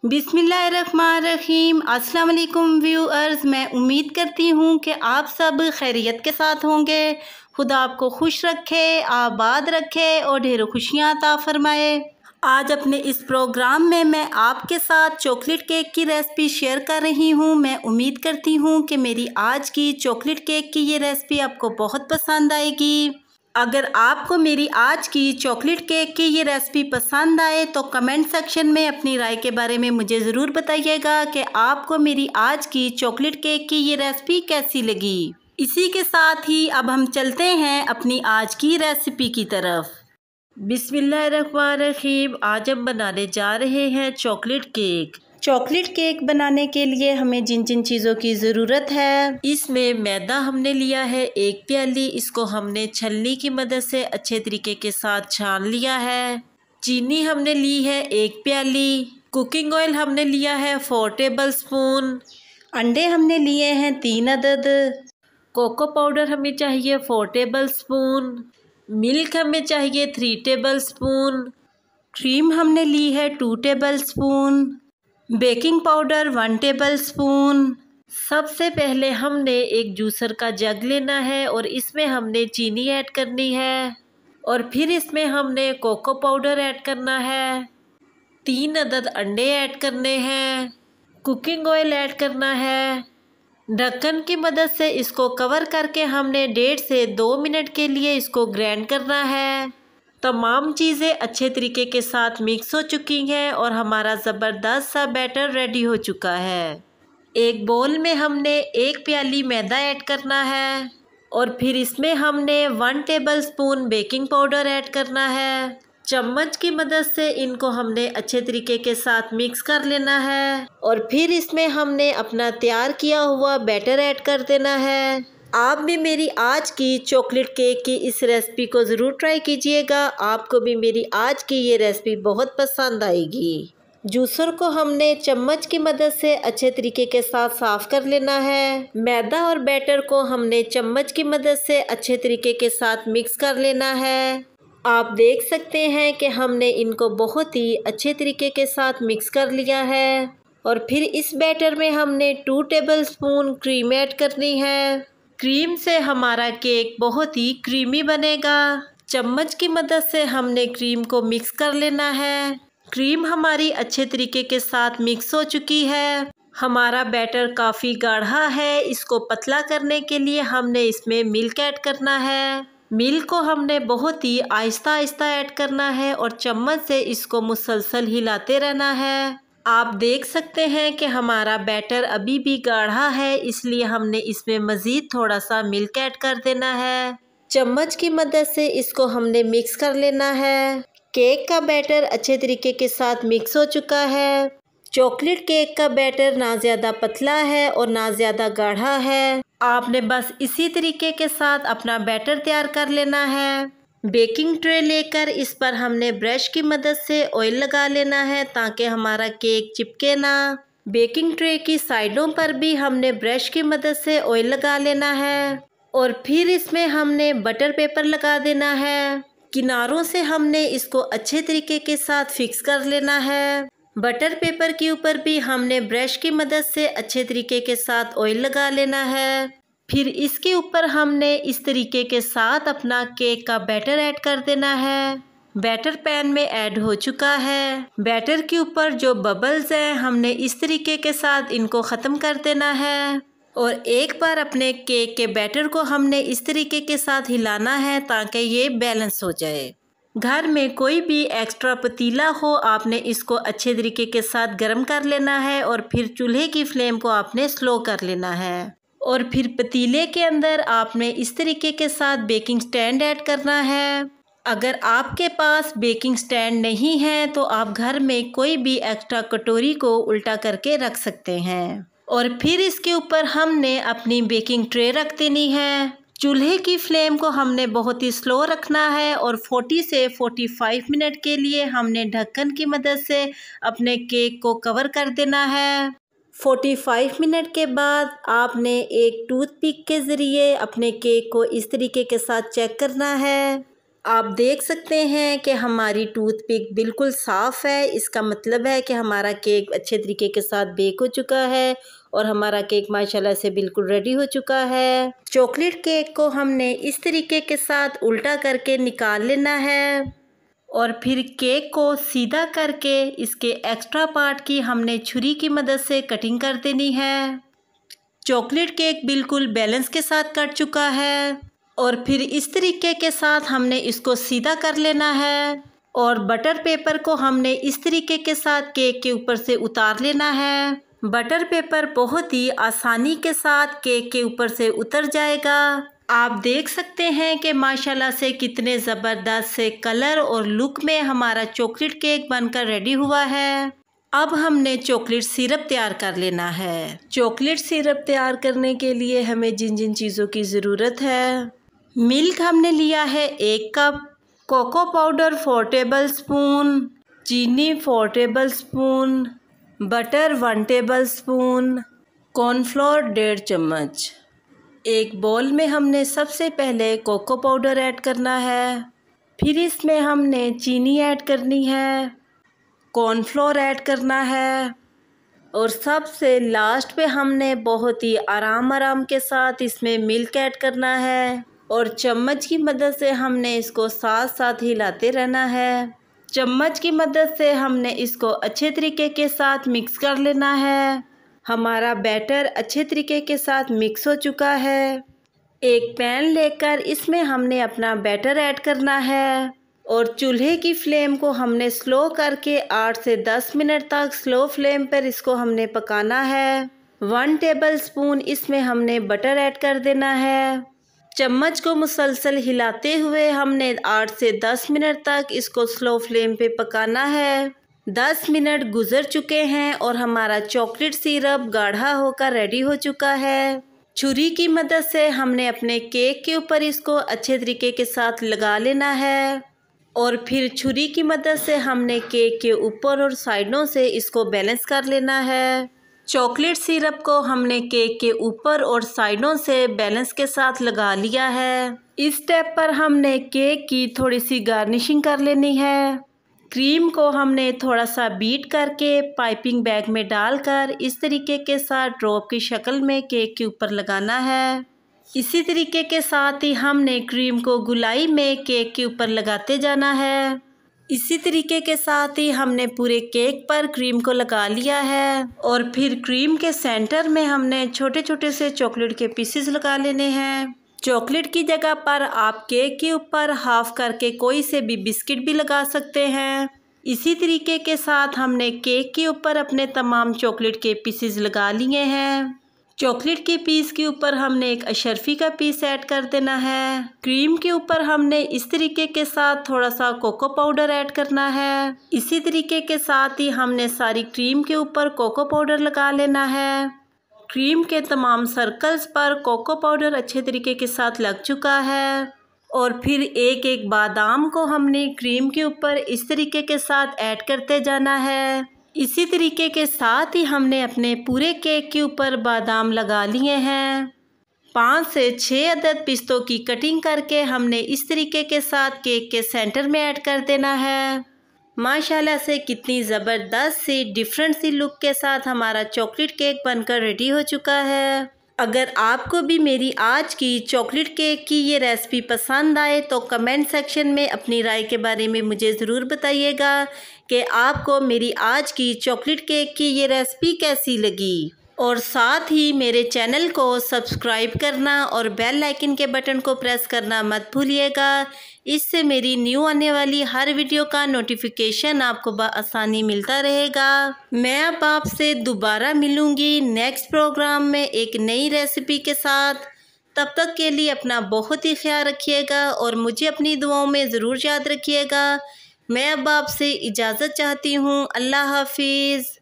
बिस्मिल्लाहिर्रहमानिर्रहीम। अस्सलाम वालेकुम व्यूअर्स, मैं उम्मीद करती हूँ कि आप सब खैरियत के साथ होंगे। खुदा आपको खुश रखे, आबाद रखे और ढेरों खुशियाँ अता फरमाए। आज अपने इस प्रोग्राम में मैं आपके साथ चॉकलेट केक की रेसिपी शेयर कर रही हूँ। मैं उम्मीद करती हूँ कि मेरी आज की चॉकलेट केक की ये रेसिपी आपको बहुत पसंद आएगी। अगर आपको मेरी आज की चॉकलेट केक की ये रेसिपी पसंद आए तो कमेंट सेक्शन में अपनी राय के बारे में मुझे ज़रूर बताइएगा कि आपको मेरी आज की चॉकलेट केक की ये रेसिपी कैसी लगी। इसी के साथ ही अब हम चलते हैं अपनी आज की रेसिपी की तरफ। बिस्मिल्लाहिर्रहमानिर्रहीम। आज हम बनाने जा रहे हैं चॉकलेट केक। चॉकलेट केक बनाने के लिए हमें जिन जिन चीज़ों की ज़रूरत है, इसमें मैदा हमने लिया है 1 प्याली। इसको हमने छलनी की मदद से अच्छे तरीके के साथ छान लिया है। चीनी हमने ली है 1 प्याली। कुकिंग ऑयल हमने लिया है 4 टेबल स्पून। अंडे हमने लिए हैं 3 अदद। कोको पाउडर हमें चाहिए 4 टेबल स्पून। मिल्क हमें चाहिए 3 टेबल स्पून। क्रीम हमने ली है 2 table spoon. Baking powder 1 table spoon. सबसे पहले हमने एक जूसर का जग लेना है और इसमें हमने चीनी ऐड करनी है और फिर इसमें हमने कोको पाउडर ऐड करना है। 3 अदद अंडे ऐड करने हैं। कुकिंग ऑयल ऐड करना है। ढक्कन की मदद से इसको कवर करके हमने 1.5 से 2 मिनट के लिए इसको ग्राइंड करना है। तमाम चीज़ें अच्छे तरीके के साथ मिक्स हो चुकी हैं और हमारा ज़बरदस्त सा बैटर रेडी हो चुका है। एक बोल में हमने 1 प्याली मैदा ऐड करना है और फिर इसमें हमने 1 table spoon baking powder add करना है। चम्मच की मदद से इनको हमने अच्छे तरीके के साथ मिक्स कर लेना है और फिर इसमें हमने अपना तैयार किया हुआ बैटर ऐड कर देना है। आप भी मेरी आज की चॉकलेट केक की इस रेसिपी को ज़रूर ट्राई कीजिएगा। आपको भी मेरी आज की ये रेसिपी बहुत पसंद आएगी। जूसर को हमने चम्मच की मदद से अच्छे तरीके के साथ साफ कर लेना है। मैदा और बैटर को हमने चम्मच की मदद से अच्छे तरीके के साथ मिक्स कर लेना है। आप देख सकते हैं कि हमने इनको बहुत ही अच्छे तरीके के साथ मिक्स कर लिया है और फिर इस बैटर में हमने 2 टेबल स्पून क्रीम ऐड करनी है। क्रीम से हमारा केक बहुत ही क्रीमी बनेगा। चम्मच की मदद से हमने क्रीम को मिक्स कर लेना है। क्रीम हमारी अच्छे तरीके के साथ मिक्स हो चुकी है। हमारा बैटर काफ़ी गाढ़ा है। इसको पतला करने के लिए हमने इसमें मिल्क ऐड करना है। मिल्क को हमने बहुत ही आहिस्ता आहिस्ता ऐड करना है और चम्मच से इसको मुसलसल हिलाते रहना है। आप देख सकते हैं कि हमारा बैटर अभी भी गाढ़ा है, इसलिए हमने इसमें मज़ीद थोड़ा सा मिल्क ऐड कर देना है। चम्मच की मदद से इसको हमने मिक्स कर लेना है। केक का बैटर अच्छे तरीके के साथ मिक्स हो चुका है। चॉकलेट केक का बैटर ना ज़्यादा पतला है और ना ज़्यादा गाढ़ा है। आपने बस इसी तरीके के साथ अपना बैटर तैयार कर लेना है। बेकिंग ट्रे लेकर इस पर हमने ब्रश की मदद से ऑयल लगा लेना है ताकि हमारा केक चिपके ना। बेकिंग ट्रे की साइडों पर भी हमने ब्रश की मदद से ऑयल लगा लेना है और फिर इसमें हमने बटर पेपर लगा देना है। किनारों से हमने इसको अच्छे तरीके के साथ फिक्स कर लेना है। बटर पेपर के ऊपर भी हमने ब्रश की मदद से अच्छे तरीके के साथ ऑयल लगा लेना है। फिर इसके ऊपर हमने इस तरीके के साथ अपना केक का बैटर ऐड कर देना है। बैटर पैन में ऐड हो चुका है। बैटर के ऊपर जो बबल्स हैं हमने इस तरीके के साथ इनको ख़त्म कर देना है और एक बार अपने केक के बैटर को हमने इस तरीके के साथ हिलाना है ताकि ये बैलेंस हो जाए। घर में कोई भी एक्स्ट्रा पतीला हो, आपने इसको अच्छे तरीके के साथ गर्म कर लेना है और फिर चूल्हे की फ्लेम को आपने स्लो कर लेना है और फिर पतीले के अंदर आपने इस तरीके के साथ बेकिंग स्टैंड ऐड करना है। अगर आपके पास बेकिंग स्टैंड नहीं है तो आप घर में कोई भी एक्स्ट्रा कटोरी को उल्टा करके रख सकते हैं और फिर इसके ऊपर हमने अपनी बेकिंग ट्रे रख देनी है। चूल्हे की फ्लेम को हमने बहुत ही स्लो रखना है और 40 से 45 मिनट के लिए हमने ढक्कन की मदद से अपने केक को कवर कर देना है। 45 मिनट के बाद आपने एक टूथपिक के ज़रिए अपने केक को इस तरीके के साथ चेक करना है। आप देख सकते हैं कि हमारी टूथपिक बिल्कुल साफ़ है। इसका मतलब है कि हमारा केक अच्छे तरीके के साथ बेक हो चुका है और हमारा केक माशाल्लाह से बिल्कुल रेडी हो चुका है। चॉकलेट केक को हमने इस तरीके के साथ उल्टा करके निकाल लेना है और फिर केक को सीधा करके इसके एक्स्ट्रा पार्ट की हमने छुरी की मदद से कटिंग कर देनी है। चॉकलेट केक बिल्कुल बैलेंस के साथ कट चुका है और फिर इस तरीके के साथ हमने इसको सीधा कर लेना है और बटर पेपर को हमने इस तरीके के साथ केक के ऊपर से उतार लेना है। बटर पेपर बहुत ही आसानी के साथ केक के ऊपर से उतर जाएगा। आप देख सकते हैं कि माशाल्लाह से कितने ज़बरदस्त से कलर और लुक में हमारा चॉकलेट केक बनकर रेडी हुआ है। अब हमने चॉकलेट सिरप तैयार कर लेना है। चॉकलेट सिरप तैयार करने के लिए हमें जिन जिन चीज़ों की ज़रूरत है, मिल्क हमने लिया है 1 cup, cocoa powder 4 tablespoon, चीनी 4 tablespoon, butter 1 tablespoon, cornflour 1.5 चम्मच। एक बाउल में हमने सबसे पहले कोको पाउडर ऐड करना है, फिर इसमें हमने चीनी ऐड करनी है, कॉर्नफ्लोर ऐड करना है और सबसे लास्ट पे हमने बहुत ही आराम के साथ इसमें मिल्क ऐड करना है और चम्मच की मदद से हमने इसको साथ साथ हिलाते रहना है। चम्मच की मदद से हमने इसको अच्छे तरीके के साथ मिक्स कर लेना है। हमारा बैटर अच्छे तरीके के साथ मिक्स हो चुका है। एक पैन लेकर इसमें हमने अपना बैटर ऐड करना है और चूल्हे की फ्लेम को हमने स्लो करके 8 से 10 मिनट तक स्लो फ्लेम पर इसको हमने पकाना है। 1 टेबल स्पून इसमें हमने बटर ऐड कर देना है। चम्मच को मुसलसल हिलाते हुए हमने 8 से 10 मिनट तक इसको स्लो फ्लेम पे पकाना है। 10 मिनट गुजर चुके हैं और हमारा चॉकलेट सिरप गाढ़ा होकर रेडी हो चुका है। छुरी की मदद से हमने अपने केक के ऊपर इसको अच्छे तरीके के साथ लगा लेना है और फिर छुरी की मदद से हमने केक के ऊपर और साइडों से इसको बैलेंस कर लेना है। चॉकलेट सिरप को हमने केक के ऊपर और साइडों से बैलेंस के साथ लगा लिया है। इस स्टेप पर हमने केक की थोड़ी सी गार्निशिंग कर लेनी है। क्रीम को हमने थोड़ा सा बीट करके पाइपिंग बैग में डालकर इस तरीके के साथ ड्रॉप की शक्ल में केक के ऊपर लगाना है। इसी तरीके के साथ ही हमने क्रीम को गोलाई में केक के ऊपर लगाते जाना है। इसी तरीके के साथ ही हमने पूरे केक पर क्रीम को लगा लिया है और फिर क्रीम के सेंटर में हमने छोटे छोटे से चॉकलेट के पीसेस लगा लेने हैं। चॉकलेट की जगह पर आप केक के ऊपर हाफ करके कोई से भी बिस्किट भी लगा सकते हैं। इसी तरीके के साथ हमने केक के ऊपर अपने तमाम चॉकलेट के पीसेस लगा लिए हैं। चॉकलेट के पीस के ऊपर हमने एक अशरफी का पीस ऐड कर देना है। क्रीम के ऊपर हमने इस तरीके के साथ थोड़ा सा कोको पाउडर ऐड करना है। इसी तरीके के साथ ही हमने सारी क्रीम के ऊपर कोको पाउडर लगा लेना है। क्रीम के तमाम सर्कल्स पर कोको पाउडर अच्छे तरीके के साथ लग चुका है और फिर एक एक बादाम को हमने क्रीम के ऊपर इस तरीके के साथ ऐड करते जाना है। इसी तरीके के साथ ही हमने अपने पूरे केक के ऊपर बादाम लगा लिए हैं। 5 से 6 अदद पिस्तों की कटिंग करके हमने इस तरीके के साथ केक के सेंटर में ऐड कर देना है। माशाल्लाह से कितनी ज़बरदस्त सी डिफरेंट सी लुक के साथ हमारा चॉकलेट केक बनकर रेडी हो चुका है। अगर आपको भी मेरी आज की चॉकलेट केक की ये रेसिपी पसंद आए तो कमेंट सेक्शन में अपनी राय के बारे में मुझे ज़रूर बताइएगा कि आपको मेरी आज की चॉकलेट केक की ये रेसिपी कैसी लगी और साथ ही मेरे चैनल को सब्सक्राइब करना और बेल आइकन के बटन को प्रेस करना मत भूलिएगा। इससे मेरी न्यू आने वाली हर वीडियो का नोटिफिकेशन आपको आसानी मिलता रहेगा। मैं अब आपसे दोबारा मिलूँगी नेक्स्ट प्रोग्राम में एक नई रेसिपी के साथ। तब तक के लिए अपना बहुत ही ख्याल रखिएगा और मुझे अपनी दुआओं में ज़रूर याद रखिएगा। मैं अब आपसे इजाज़त चाहती हूँ। अल्लाह हाफिज़।